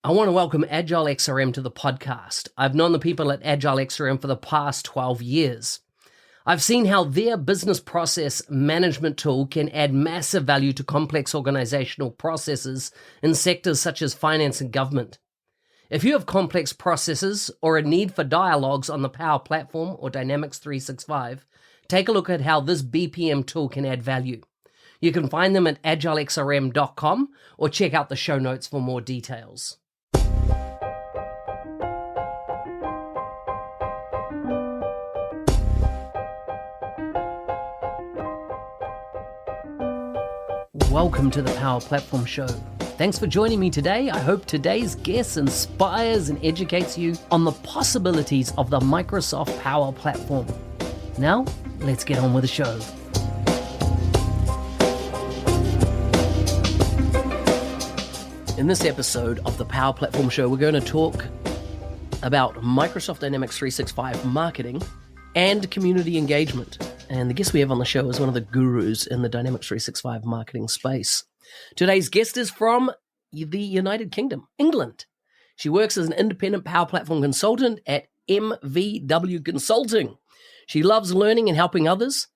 I want to welcome Agile XRM to the podcast. I've known the people at Agile XRM for the past 12 years. I've seen how their business process management tool can add massive value to complex organizational processes in sectors such as finance and government. If you have complex processes or a need for dialogues on the Power Platform or Dynamics 365, take a look at how this BPM tool can add value. You can find them at agilexrm.com or check out the show notes for more details. Welcome to the Power Platform Show. Thanks for joining me today. I hope today's guest inspires and educates you on the possibilities of the Microsoft Power Platform. Now, let's get on with the show. In this episode of the Power Platform Show, we're going to talk about Microsoft Dynamics 365 marketing and community engagement. And the guest we have on the show is one of the gurus in the Dynamics 365 marketing space. Today's guest is from the United Kingdom, England. She works as an independent Power Platform consultant at MVW Consulting. She loves learning and helping others.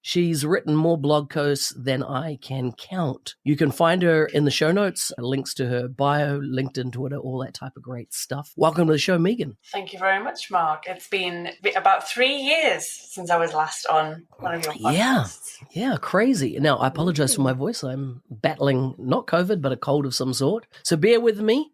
She's written more blog posts than I can count. You can find her in the show notes, links to her bio, LinkedIn, Twitter, all that type of great stuff. Welcome to the show, Megan. Thank you very much, Mark. It's been about 3 years since I was last on one of your podcasts. Yeah, crazy. Now, I apologize for my voice. I'm battling not COVID, but a cold of some sort. So bear with me.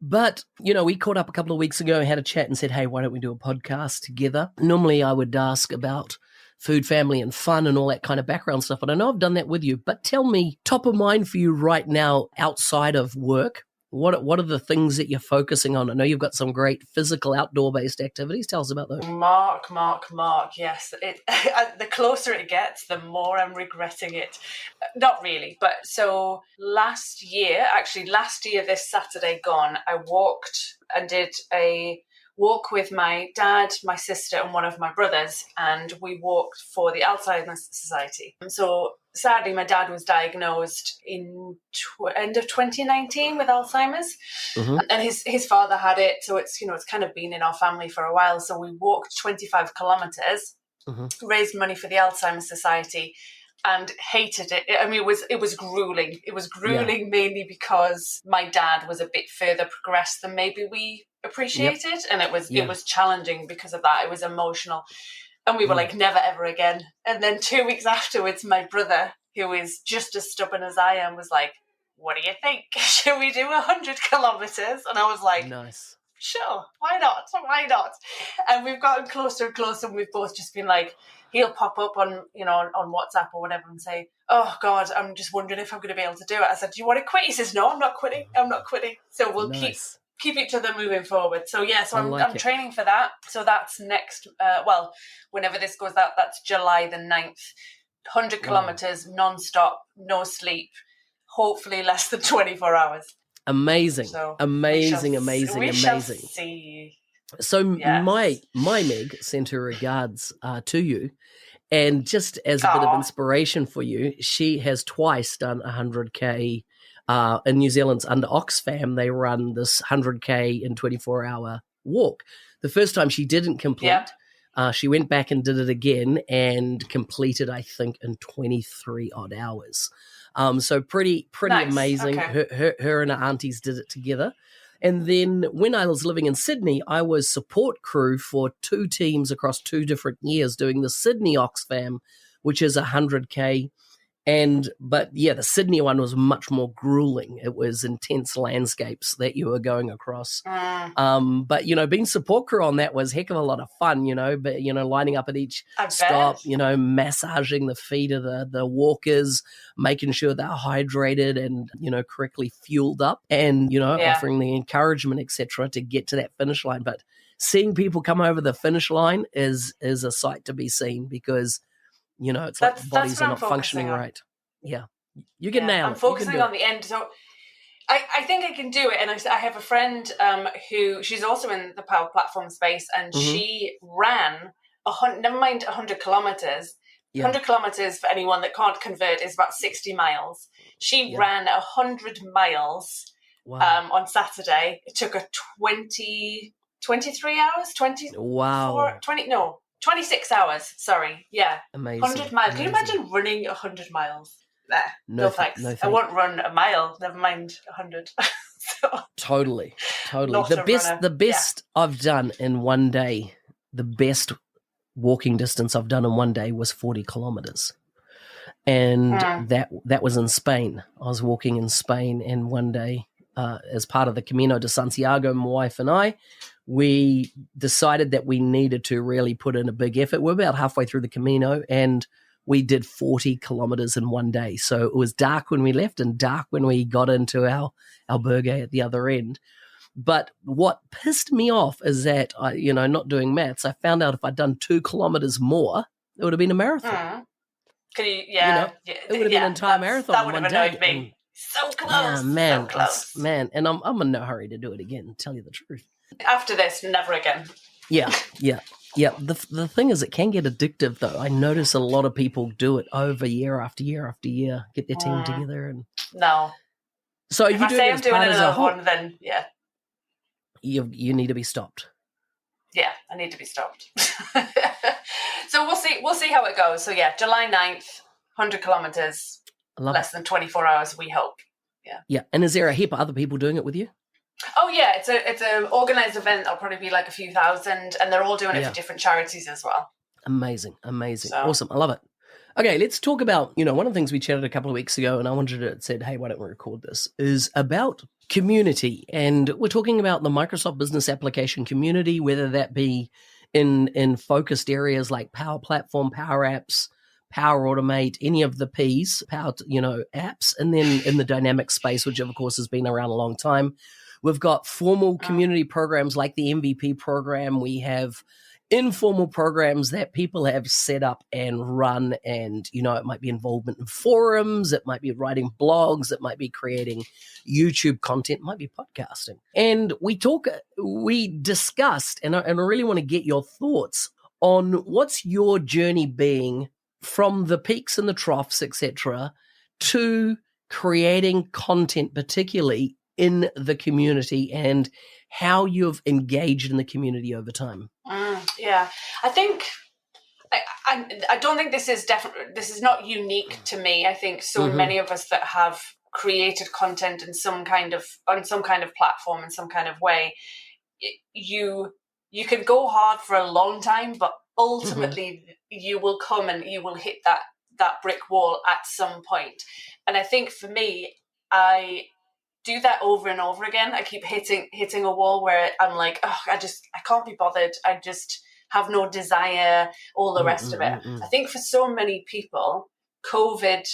But, we caught up a couple of weeks ago and had a chat and said, hey, why don't we do a podcast together? Normally, I would ask about food, family, and fun and all that kind of background stuff. But I know I've done that with you. But tell me, top of mind for you right now outside of work, what are the things that you're focusing on? I know you've got some great physical outdoor-based activities. Tell us about those. Mark, yes. The closer it gets, the more I'm regretting it. Not really. But so last year, this Saturday gone, I walked and did a walk with my dad, my sister, and one of my brothers, and we walked for the Alzheimer's Society. And so sadly, my dad was diagnosed in end of 2019 with Alzheimer's, and his father had it. So it's kind of been in our family for a while. So we walked 25 kilometers, raised money for the Alzheimer's Society, and hated it. I mean, it was grueling. It was grueling mainly because my dad was a bit further progressed than maybe we appreciated, and it was challenging because of that. It was emotional, and we were like, never ever again. And then 2 weeks afterwards, my brother, who is just as stubborn as I am, was like, what do you think? Should we do 100 kilometers? And I was like, nice. Sure, why not? And we've gotten closer and closer, and we've both just been like, he'll pop up on WhatsApp or whatever and say, oh God, I'm just wondering if I'm going to be able to do it. I said, do you want to quit? He says, no, I'm not quitting. So we'll keep each other moving forward. So I'm training for that. So that's next, whenever this goes out, that's July the 9th, 100 kilometers, non-stop, no sleep, hopefully less than 24 hours. Amazing. So amazing. Shall see. So my Meg sent her regards to you, and just as a bit of inspiration for you, she has twice done 100K in New Zealand's under Oxfam. They run this 100K in 24-hour walk. The first time she didn't complete. She went back and did it again and completed, I think, in 23 odd hours. So pretty nice. Amazing. Okay. Her and her aunties did it together. And then when I was living in Sydney, I was support crew for two teams across 2 different years doing the Sydney Oxfam, which is 100K. But the Sydney one was much more grueling. It was intense landscapes that you were going across. But, being support crew on that was a heck of a lot of fun, but, lining up at each stop, massaging the feet of the walkers, making sure they're hydrated and, correctly fueled up and, offering the encouragement, et cetera, to get to that finish line. But seeing people come over the finish line is a sight to be seen because it's like the bodies are not functioning right. Yeah. You can nail it. I'm focusing on the end. So I think I can do it. And I have a friend who, she's also in the Power Platform space, and she ran, never mind 100 kilometers. 100 kilometers, for anyone that can't convert, is about 60 miles. She ran 100 miles Wow. on Saturday. It took her 23 hours, 24, Wow. 20, no, 26 hours. Sorry. Yeah. Amazing. 100 miles. Amazing. Can you imagine running 100 miles? Nah, No thanks. no I won't run a mile, never mind 100. So, Totally. not The a best runner. the best I've done in one day, the best walking distance I've done in one day was 40 kilometers. And that was in Spain. I was walking in Spain, and one day, as part of the Camino de Santiago, my wife and I, we decided that we needed to really put in a big effort. We're about halfway through the Camino, and we did 40 kilometers in one day. So it was dark when we left and dark when we got into our albergue at the other end. But what pissed me off is that, not doing maths, I found out if I'd done 2 kilometers more, it would have been a marathon. Can you, yeah, it would have been an entire marathon. That would in have one annoyed day. me. So close. Yeah, man, so close. and I'm in no hurry to do it again, to tell you the truth. After this, never again. Yeah. The thing is, it can get addictive, though. I notice a lot of people do it over year after year after year, get their team together, and no. So if I say I'm doing another one, then you need to be stopped. Yeah, I need to be stopped. So we'll see how it goes. So yeah, July 9th, 100 kilometers, less than 24 hours, we hope. Yeah. And is there a heap of other people doing it with you? Oh yeah, it's an organised event. There'll probably be like a few thousand, and they're all doing it for different charities as well. Amazing. So. Awesome. I love it. Okay, let's talk about, one of the things we chatted a couple of weeks ago, and I wanted to said, hey, why don't we record this, is about community. And we're talking about the Microsoft Business Application community, whether that be in focused areas like Power Platform, Power Apps, Power Automate, any of the Ps, Power, apps, and then in the dynamic space, which of course has been around a long time. We've got formal community programs like the MVP program. We have informal programs that people have set up and run, and it might be involvement in forums, it might be writing blogs, it might be creating YouTube content, it might be podcasting. And we discussed, and I really want to get your thoughts on what's your journey being from the peaks and the troughs, etc., to creating content, particularly in the community, and how you've engaged in the community over time. Yeah, I think I don't think this is not unique to me. I think so many of us that have created content on some kind of platform in some kind of way, you can go hard for a long time, but ultimately you will come and you will hit that brick wall at some point. And I think for me, I do that over and over again. I keep hitting a wall where I'm like, oh, I can't be bothered. I just have no desire, all the rest of it. I think for so many people, COVID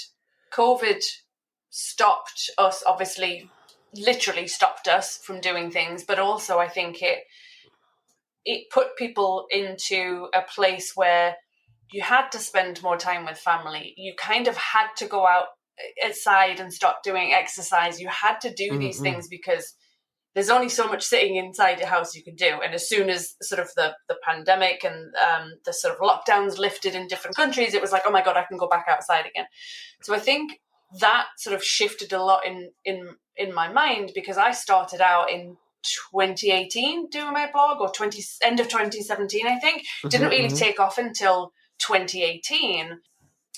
stopped us, obviously, literally stopped us from doing things, but also I think it put people into a place where you had to spend more time with family. You kind of had to go outside and start doing exercise. You had to do these things because there's only so much sitting inside your house you could do. And as soon as sort of the pandemic and the sort of lockdowns lifted in different countries, it was like, oh my God, I can go back outside again. So I think that sort of shifted a lot in my mind, because I started out in 2018 doing my blog, or end of 2017, I think. Didn't really take off until 2018.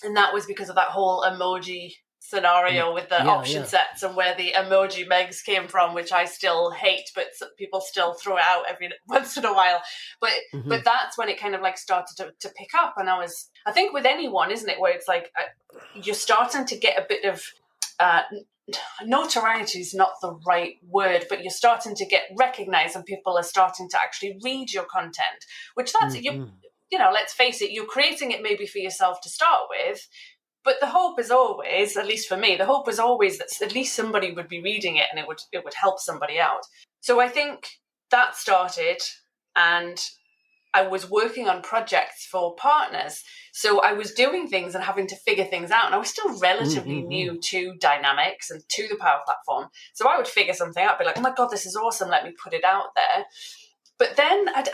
And that was because of that whole emoji scenario with the option sets, and where the emoji megs came from, which I still hate, but people still throw it out every once in a while. But that's when it kind of like started to pick up. And I think with anyone, isn't it, where it's like you're starting to get a bit of notoriety is not the right word, but you're starting to get recognized, and people are starting to actually read your content, which that's let's face it, you're creating it maybe for yourself to start with, but the hope is always, at least for me, the hope is always that at least somebody would be reading it and it would help somebody out. So I think that started, and I was working on projects for partners. So I was doing things and having to figure things out, and I was still relatively new to Dynamics and to the Power Platform. So I would figure something out, be like, oh my God, this is awesome, let me put it out there. But then I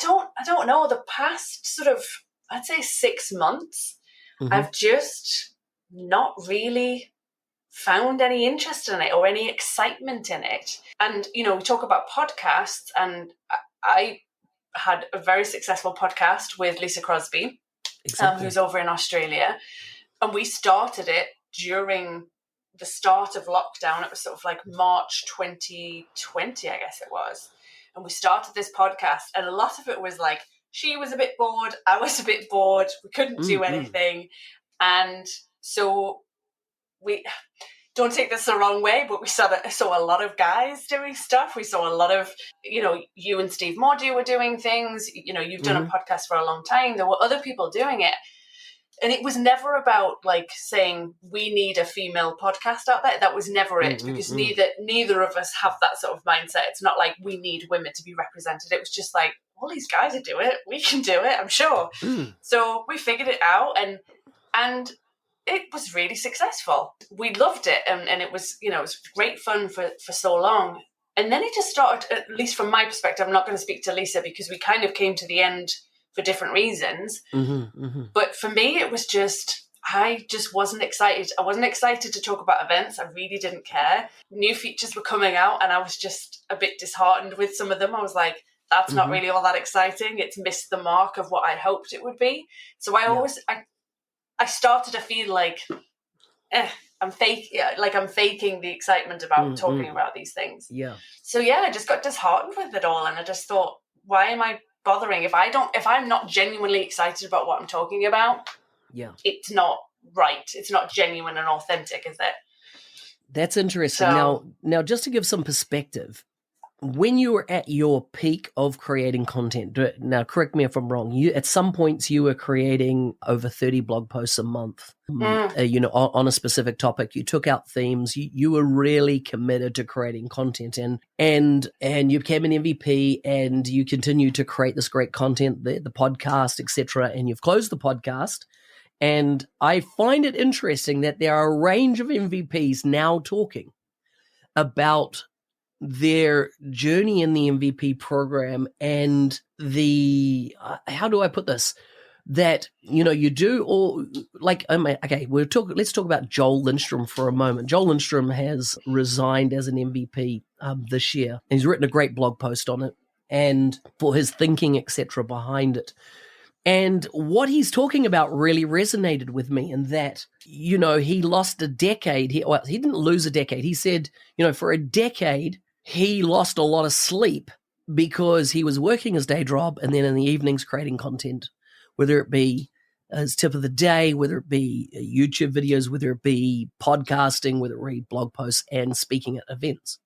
don't know, the past sort of, I'd say 6 months, I've just not really found any interest in it or any excitement in it. And, we talk about podcasts, and I had a very successful podcast with Lisa Crosby, Exactly. who's over in Australia. And we started it during the start of lockdown. It was sort of like March 2020, I guess it was. And we started this podcast, and a lot of it was like, she was a bit bored, I was a bit bored, we couldn't do anything. And so we, don't take this the wrong way, but we saw a lot of guys doing stuff. We saw a lot of, you and Steve Mordew were doing things. You've done a podcast for a long time. There were other people doing it. And it was never about like saying we need a female podcast out there. That was never it, because neither of us have that sort of mindset. It's not like we need women to be represented. It was just like, all these guys are doing it. We can do it, I'm sure. So we figured it out, and it was really successful. We loved it, and it was, it was great fun for so long. And then it just started, at least from my perspective, I'm not going to speak to Lisa because we kind of came to the end for different reasons. But for me, it was just, I just wasn't excited. I wasn't excited to talk about events. I really didn't care. New features were coming out, and I was just a bit disheartened with some of them. I was like, that's not really all that exciting. It's missed the mark of what I hoped it would be. So I started to feel like, I'm faking the excitement about talking about these things. Yeah. So I just got disheartened with it all, and I just thought, why am I bothering if I'm not genuinely excited about what I'm talking about? Yeah. It's not right. It's not genuine and authentic, is it? That's interesting. Now, just to give some perspective, when you were at your peak of creating content, now correct me if I'm wrong, at some points you were creating over 30 blog posts a month, on a specific topic. You took out themes. You were really committed to creating content, and you became an MVP, and you continue to create this great content, the podcast, etc. And you've closed the podcast. And I find it interesting that there are a range of MVPs now talking about their journey in the MVP program, and the how do I put this? That you do all like okay. Let's talk about Joel Lindstrom for a moment. Joel Lindstrom has resigned as an MVP this year, and he's written a great blog post on it, and for his thinking, etc., behind it. And what he's talking about really resonated with me, in that, he lost a decade. He didn't lose a decade. He said, for a decade, he lost a lot of sleep because he was working his day job and then in the evenings creating content, whether it be his tip of the day, whether it be YouTube videos, whether it be podcasting, whether it be blog posts and speaking at events.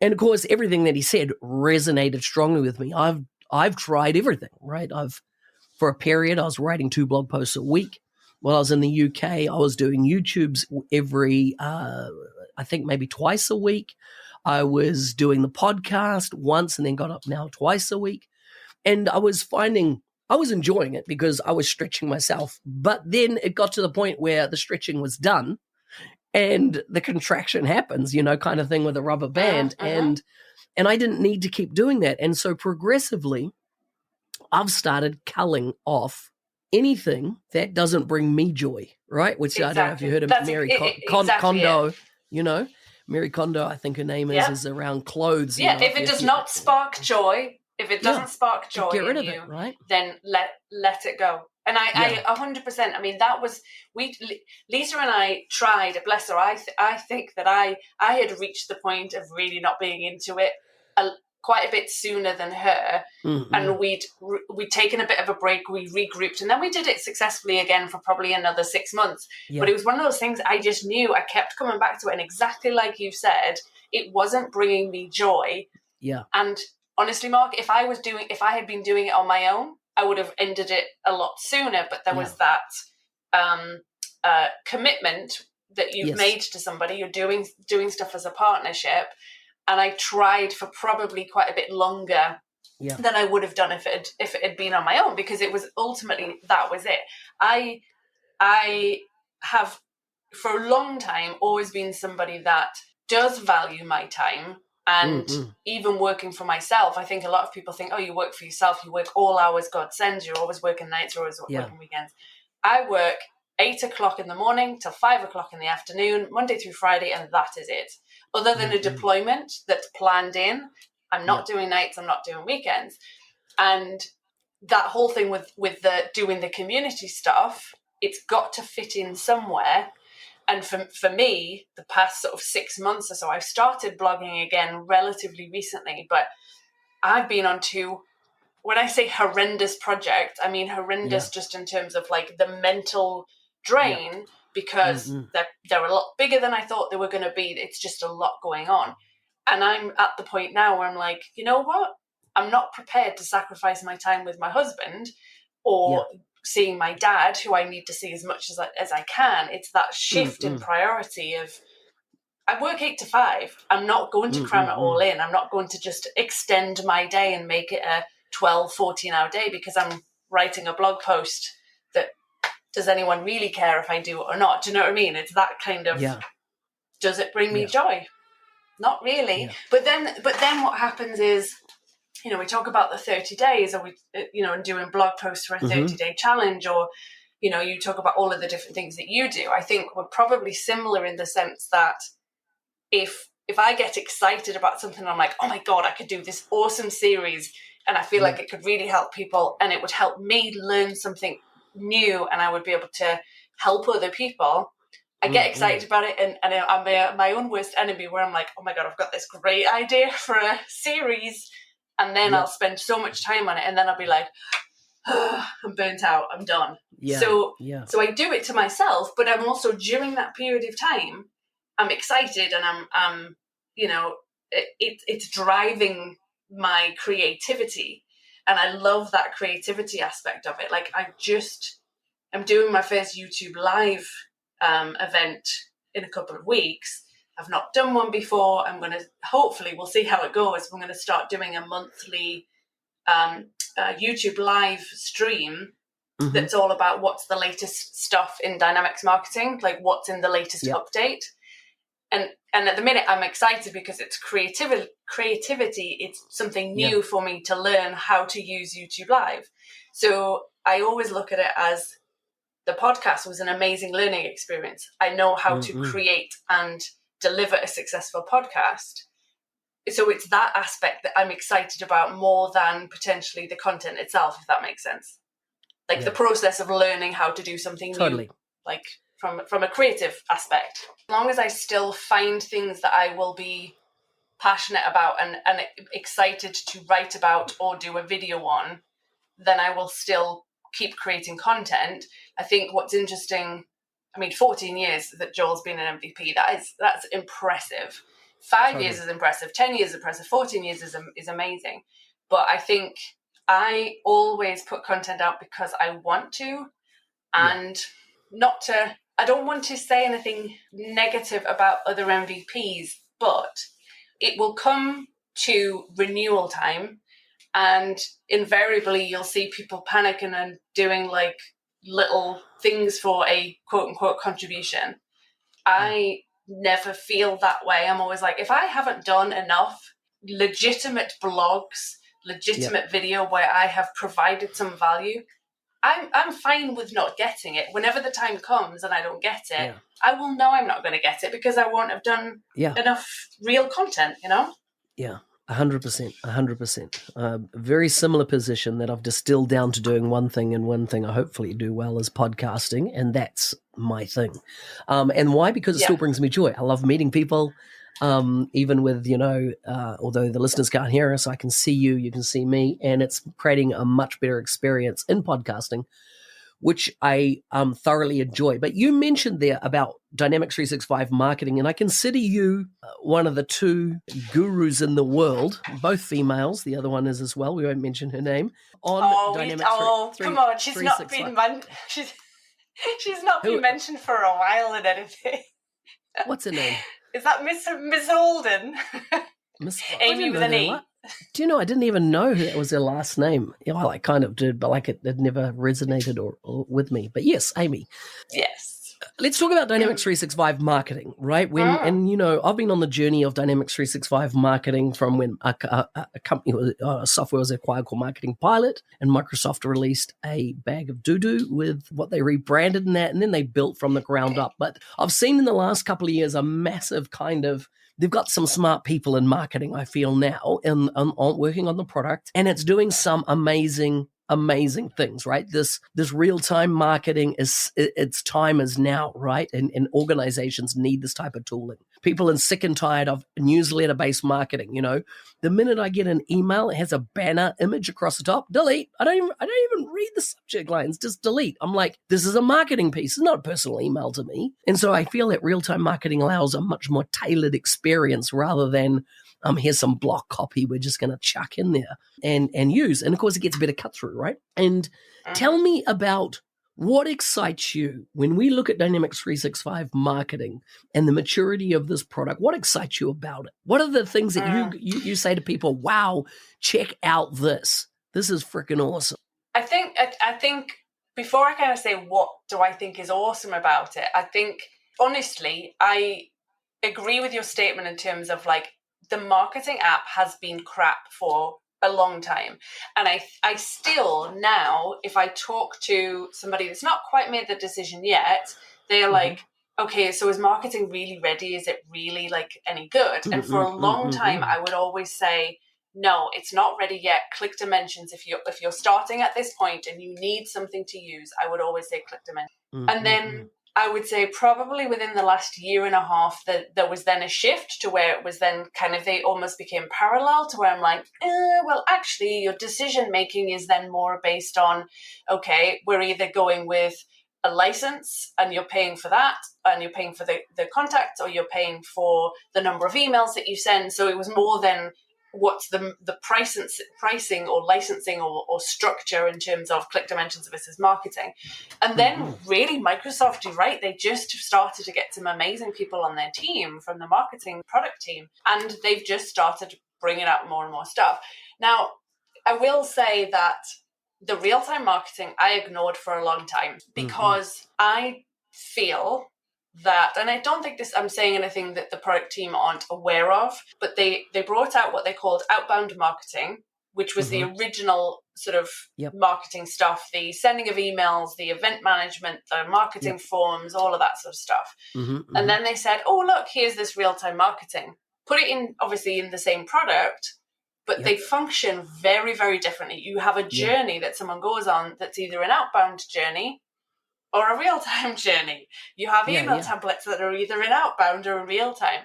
And of course, everything that he said resonated strongly with me. I've tried everything, right? For a period, I was writing 2 blog posts a week. While I was in the UK, I was doing YouTubes every, I think maybe twice a week. I was doing the podcast once and then got up now twice a week. And I was finding I was enjoying it because I was stretching myself. But then it got to the point where the stretching was done and the contraction happens, kind of thing with a rubber band. And I didn't need to keep doing that. And so progressively, I've started culling off anything that doesn't bring me joy, right? Which I don't know if you heard of Mary Condo, Mary Condo, I think her name is around clothes. Yeah, if it does not spark joy, if it doesn't spark joy get rid in of you, it, right? Then let it go. And I 100%, I mean, that was, Lisa and I tried, bless her, I think that I had reached the point of really not being into it quite a bit sooner than her. And we'd taken a bit of a break, we regrouped, and then we did it successfully again for probably another 6 months. But it was one of those things I just knew, I kept coming back to it, and exactly like you said, it wasn't bringing me joy. Yeah. And honestly, Mark, if I had been doing it on my own, I would have ended it a lot sooner. But there was that commitment that you've made to somebody. You're doing stuff as a partnership. And I tried for probably quite a bit longer than I would have done if it had been on my own, because it was ultimately, that was it. I have for a long time always been somebody that does value my time. And even working for myself, I think a lot of people think, oh, you work for yourself, you work all hours God sends, you're always working nights, you're always working weekends. I work 8 o'clock in the morning till 5 o'clock in the afternoon, Monday through Friday, and that is it. Other than a deployment that's planned in, I'm not doing nights, I'm not doing weekends. And that whole thing with the doing the community stuff, it's got to fit in somewhere. And for me, the past sort of 6 months or so, I've started blogging again relatively recently, but I've been on two, when I say horrendous projects, I mean horrendous just in terms of like the mental drain, because they're a lot bigger than I thought they were going to be. It's just a lot going on. And I'm at the point now where I'm like, you know what? I'm not prepared to sacrifice my time with my husband or seeing my dad, who I need to see as much as I can. It's that shift in priority of, I work 8 to 5. I'm not going to cram it all in. I'm not going to just extend my day and make it a 12, 14-hour day because I'm writing a blog post that, does anyone really care if I do it or not? Do you know what I mean? It's that kind of, does it bring me joy? Not really. Yeah. But then what happens is, you know, we talk about the 30 days, or we, you know, and doing blog posts for a 30-day challenge, or, you know, you talk about all of the different things that you do. I think we're probably similar in the sense that if I get excited about something, I'm like, oh my God, I could do this awesome series, and I feel like it could really help people, and it would help me learn something new, and I would be able to help other people. I get excited about it, and I'm my own worst enemy, where I'm like, oh my God, I've got this great idea for a series, and then I'll spend so much time on it, and then I'll be like, oh, I'm burnt out, I'm done. So I do it to myself, but I'm also, during that period of time, I'm excited, and I'm you know, it's driving my creativity, and I love that creativity aspect of it. Like, I'm doing my first YouTube live event in a couple of weeks. I've not done one before. I'm going to, hopefully, we'll see how it goes. I'm going to start doing a monthly YouTube live stream that's all about what's the latest stuff in Dynamics marketing, like what's in the latest update. And at the minute, I'm excited because it's creativity. It's something new for me to learn how to use YouTube Live. So I always look at it as, the podcast was an amazing learning experience. I know how to create and deliver a successful podcast. So it's that aspect that I'm excited about more than potentially the content itself, if that makes sense. Like the process of learning how to do something new, like from a creative aspect. As long as I still find things that I will be passionate about and excited to write about or do a video on, then I will still keep creating content. I think what's interesting, I mean, 14 years that Joel's been an MVP, that's impressive. 5 years is impressive, 10 years is impressive, 14 years is amazing. But I think I always put content out because I want to, and I don't want to say anything negative about other MVPs, but it will come to renewal time, and invariably you'll see people panicking and doing like little things for a quote unquote contribution. I never feel that way. I'm always like, if I haven't done enough legitimate blogs, legitimate video where I have provided some value, I'm fine with not getting it. Whenever the time comes and I don't get it, I will know I'm not going to get it because I won't have done enough real content, you know? Yeah, 100%. Very similar position that I've distilled down to doing one thing, and one thing I hopefully do well is podcasting, and that's my thing. And why? Because it still brings me joy. I love meeting people. Even with, you know, although the listeners can't hear us, I can see you, you can see me, and it's creating a much better experience in podcasting, which I thoroughly enjoy. But you mentioned there about Dynamics 365 marketing, and I consider you one of the two gurus in the world, both females. The other one is as well. We won't mention her name. Come on, she's not been she's not been mentioned for a while in anything. What's her name? Is that Miss Holden? Amy with an E. Do you know, I didn't even know that was her last name. You know, I kind of did, but like it never resonated or with me. But yes, Amy. Yes. Let's talk about Dynamics 365 marketing, right? I've been on the journey of Dynamics 365 marketing from when a company, software was acquired called Marketing Pilot, and Microsoft released a bag of doo-doo with what they rebranded in that, and then they built from the ground up. But I've seen in the last couple of years a massive kind of, they've got some smart people in marketing, I feel now, on working on the product, and it's doing some amazing things, right? This real-time marketing its time is now, right? And organizations need this type of tooling. People are sick and tired of newsletter-based marketing. The minute I get an email, it has a banner image across the top. Delete. I don't even read the subject lines. Just delete. I'm like, this is a marketing piece. It's not a personal email to me. And so I feel that real-time marketing allows a much more tailored experience rather than here's some block copy we're just going to chuck in there and use. And of course, it gets better cut through, right? And tell me about what excites you when we look at Dynamics 365 marketing and the maturity of this product. What excites you about it? What are the things that you say to people, wow, check out this. This is freaking awesome. I think before I kind of say what do I think is awesome about it, I think, honestly, I agree with your statement in terms of like, the marketing app has been crap for a long time. And I still now, if I talk to somebody that's not quite made the decision yet, they're like, okay, so is marketing really ready? Is it really like any good? And for a long time, I would always say, no, it's not ready yet. Click Dimensions. If you're starting at this point and you need something to use, I would always say Click Dimensions. And then I would say probably within the last year and a half that there was then a shift to where it was then kind of, they almost became parallel to where I'm like, well, actually your decision making is then more based on, okay, we're either going with a license and you're paying for that and you're paying for the contacts, or you're paying for the number of emails that you send. So it was more than what's the pricing or licensing or structure in terms of Click Dimensions versus marketing. And then really Microsoft, you're right, they just started to get some amazing people on their team from the marketing product team, and they've just started bringing out more and more stuff. Now, I will say that the real-time marketing I ignored for a long time because I feel that, and I don't think this, I'm saying anything that the product team aren't aware of, but they brought out what they called outbound marketing, which was the original sort of marketing stuff, the sending of emails, the event management, the marketing forms, all of that sort of stuff. And then they said, oh, look, here's this real-time marketing. Put it in, obviously, in the same product, but they function very, very differently. You have a journey that someone goes on that's either an outbound journey or a real-time journey. You have email templates that are either in outbound or in real-time.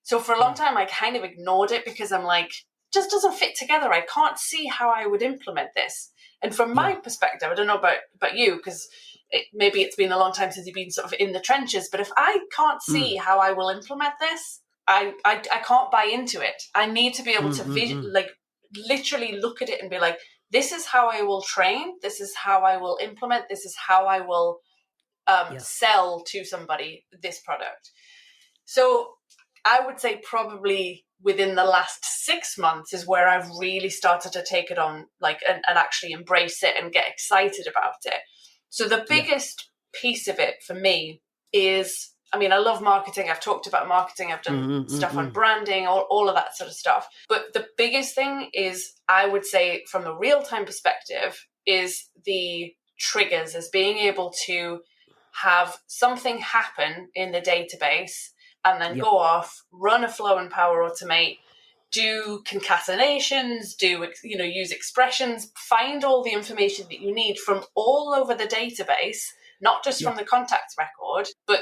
So for a long time, I kind of ignored it because I'm like, it just doesn't fit together. I can't see how I would implement this. And from my perspective, I don't know about you, because maybe it's been a long time since you've been sort of in the trenches, but if I can't see how I will implement this, I can't buy into it. I need to be able to literally look at it and be like, this is how I will train. This is how I will implement. This is how I will sell to somebody this product. So I would say probably within the last 6 months is where I've really started to take it on, like, and actually embrace it and get excited about it. So the biggest piece of it for me is, I mean, I love marketing. I've talked about marketing. I've done stuff on branding, all of that sort of stuff. But the biggest thing is, I would say from a real-time perspective, is the triggers, as being able to have something happen in the database and then go off, run a flow and Power Automate, do concatenations, use expressions, find all the information that you need from all over the database, not just from the contacts record, but,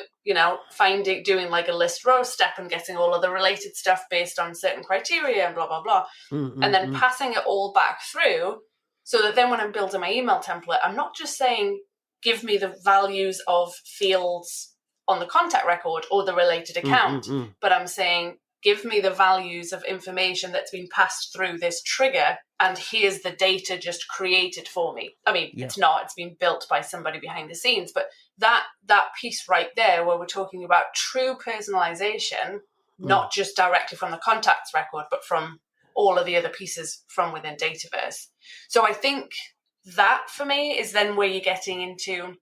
doing like a list row step and getting all of the related stuff based on certain criteria and blah, blah, blah. And then passing it all back through so that then when I'm building my email template, I'm not just saying, give me the values of fields on the contact record or the related account, but I'm saying, give me the values of information that's been passed through this trigger, and here's the data just created for me. I mean, it's been built by somebody behind the scenes, but that piece right there, where we're talking about true personalization, not just directly from the contacts record, but from all of the other pieces from within Dataverse. So I think that for me is then where you're getting into,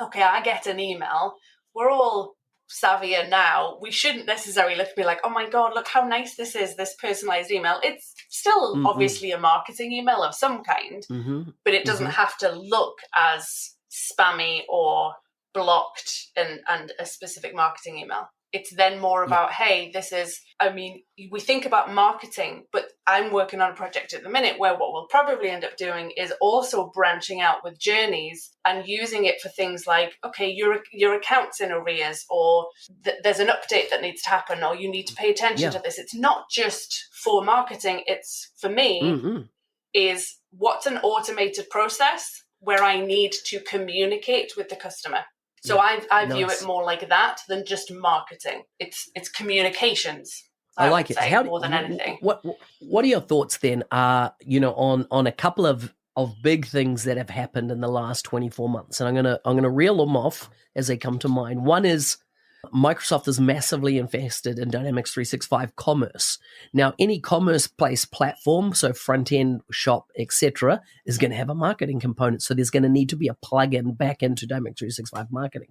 okay, I get an email. we're all savvier now. We shouldn't necessarily look and be like, oh my God, look how nice this is, this personalized email. It's still obviously a marketing email of some kind, but it doesn't have to look as spammy or blocked and a specific marketing email. It's then more about, hey, this is, I mean, we think about marketing, but I'm working on a project at the minute where what we'll probably end up doing is also branching out with journeys and using it for things like, okay, your account's in arrears, or there's an update that needs to happen, or you need to pay attention to this. It's not just for marketing. It's, for me, is what's an automated process where I need to communicate with the customer. So I view it more like that than just marketing. It's communications. I like it. More than anything. What are your thoughts then? On a couple of big things that have happened in the last 24 months, and I'm gonna reel them off as they come to mind. One is Microsoft is massively invested in Dynamics 365 commerce. Now, any commerce-based platform, so front-end, shop, etc., is going to have a marketing component. So there's going to need to be a plug-in back into Dynamics 365 marketing.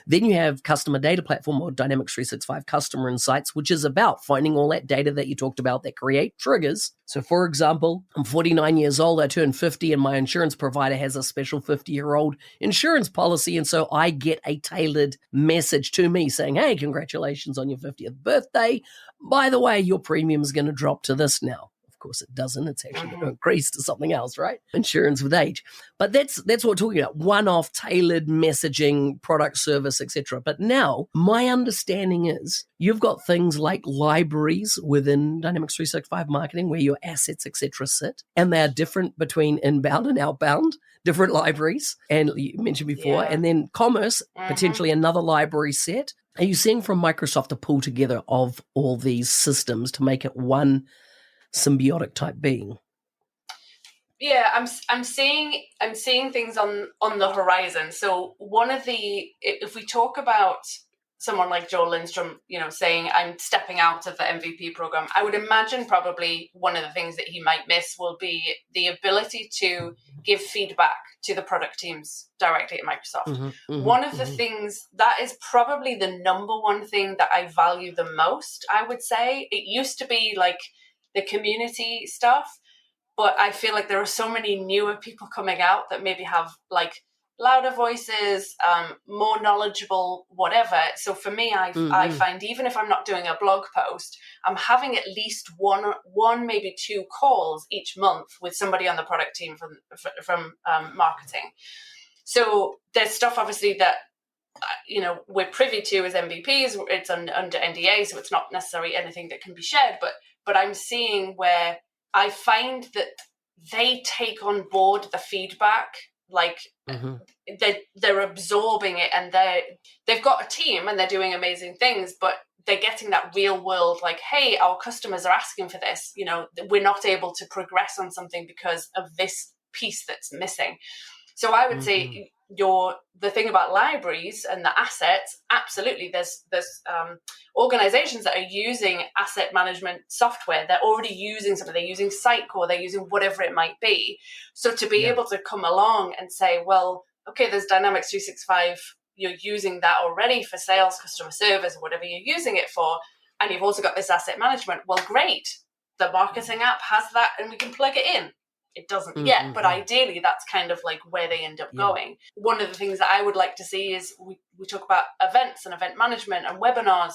Then you have customer data platform, or Dynamics 365 customer insights, which is about finding all that data that you talked about that create triggers. So, for example, I'm 49 years old, I turned 50, and my insurance provider has a special 50-year-old insurance policy, and so I get a tailored message to me saying, hey, congratulations on your 50th birthday. By the way, your premium is going to drop to this now. Of course, it doesn't. It's actually going to increase to something else, right? Insurance with age. But that's what we're talking about. One-off, tailored messaging, product, service, etc. But now, my understanding is you've got things like libraries within Dynamics 365 marketing where your assets, etc. sit, and they are different between inbound and outbound, different libraries, and you mentioned before, and then commerce, potentially another library set. Are you seeing from Microsoft a pull together of all these systems to make it one symbiotic type being? Yeah, I'm seeing things on the horizon. So one of the, if we talk about someone like Joel Lindstrom, saying I'm stepping out of the MVP program, I would imagine probably one of the things that he might miss will be the ability to give feedback to the product teams directly at Microsoft. One of the things that is probably the number one thing that I value the most, I would say. It used to be like the community stuff, but I feel like there are so many newer people coming out that maybe have like louder voices, more knowledgeable, whatever. So for me, I find even if I'm not doing a blog post, I'm having at least one, maybe two calls each month with somebody on the product team from marketing. So there's stuff obviously that we're privy to as MVPs. It's under NDA, so it's not necessarily anything that can be shared. But I'm seeing where I find that they take on board the feedback, like they're absorbing it, and they've got a team and they're doing amazing things, but they're getting that real world, like, hey, our customers are asking for this. We're not able to progress on something because of this piece that's missing. So I would say the thing about libraries and the assets, absolutely, there's organizations that are using asset management software. They're already using something. They're using Sitecore, they're using whatever it might be. So to be able to come along and say, well, okay, there's Dynamics 365, you're using that already for sales, customer service, whatever you're using it for, and you've also got this asset management. Well, great. The marketing app has that and we can plug it in. It doesn't yet, but ideally that's kind of like where they end up going. One of the things that I would like to see is we talk about events and event management and webinars,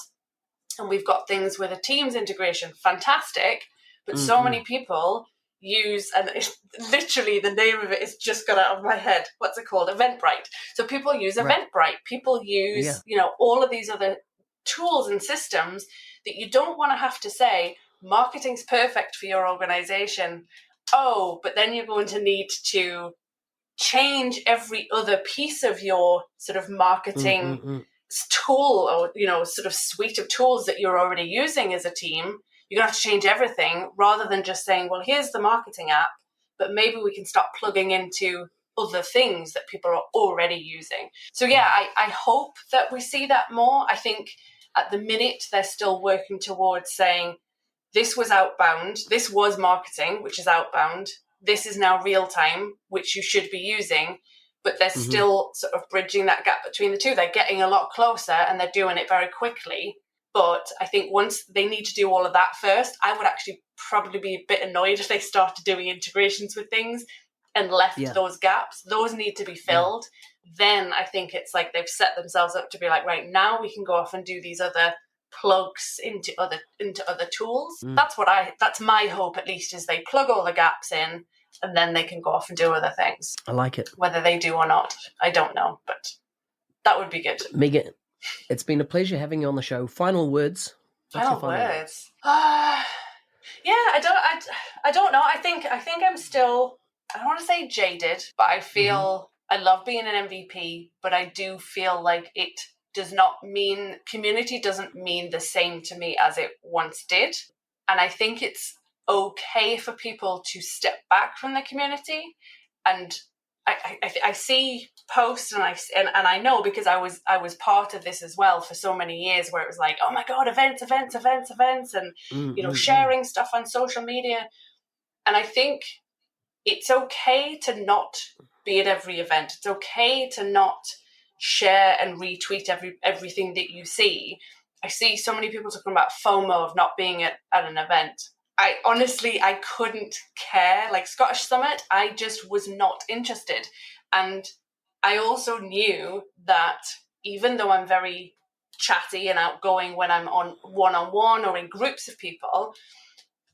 and we've got things with a Teams integration, fantastic, but so many people use, and it's literally the name of it is just got out of my head. What's it called? Eventbrite. So people use Eventbrite. People use, all of these other tools and systems that you don't want to have to say, marketing's perfect for your organization. Oh, but then you're going to need to change every other piece of your sort of marketing tool, or, sort of suite of tools that you're already using as a team. You're going to have to change everything rather than just saying, well, here's the marketing app, but maybe we can start plugging into other things that people are already using. So yeah, I hope that we see that more. I think at the minute they're still working towards saying, this was outbound, this was marketing, which is outbound, this is now real time, which you should be using. but they're still sort of bridging that gap between the two. They're getting a lot closer and they're doing it very quickly. But I think once they need to do all of that first, I would actually probably be a bit annoyed if they started doing integrations with things and left those gaps. Those need to be filled. Then I think it's like they've set themselves up to be like, right, now we can go off and do these other plugs into other tools. That's my hope, at least, is they plug all the gaps in and then they can go off and do other things. I like it. Whether they do or not, I don't know, but that would be good. Megan, it's been a pleasure having you on the show. Final words. Final words. Yeah, I don't know. I think I'm still, I don't want to say jaded, but I feel I love being an MVP, but I do feel like it does not mean, community doesn't mean the same to me as it once did. And I think it's okay for people to step back from the community. And I see posts and I know, because I was part of this as well for so many years, where it was like, oh my God, events, and sharing stuff on social media. And I think it's okay to not be at every event. It's okay to not share and retweet everything that you see. I see so many people talking about FOMO of not being at an event. I couldn't care. Like Scottish Summit, I just was not interested. And I also knew that even though I'm very chatty and outgoing when I'm on one-on-one or in groups of people,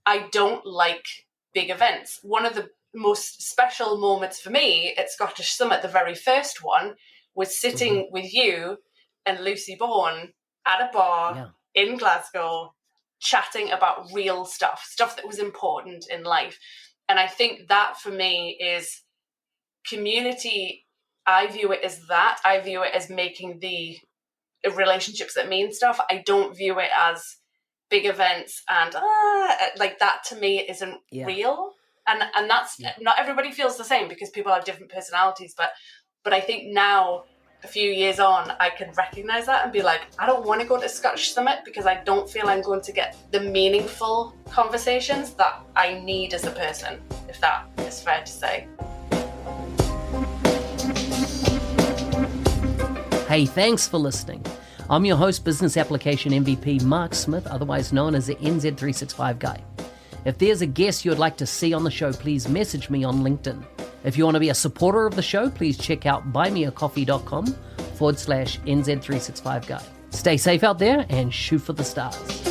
I don't like big events. One of the most special moments for me at Scottish Summit, the very first one, was sitting with you and Lucy Bourne at a bar in Glasgow, chatting about real stuff that was important in life. And I think that for me is community. I view it as that. I view it as making the relationships that mean stuff. I don't view it as big events and like that. To me isn't real. And that's not everybody feels the same, because people have different personalities. But I think now, a few years on, I can recognise that and be like, I don't want to go to Scottish Summit because I don't feel I'm going to get the meaningful conversations that I need as a person, if that is fair to say. Hey, thanks for listening. I'm your host, Business Application MVP Mark Smith, otherwise known as the NZ365 Guy. If there's a guest you'd like to see on the show, please message me on LinkedIn. If you want to be a supporter of the show, please check out buymeacoffee.com/NZ365Guy. Stay safe out there and shoot for the stars.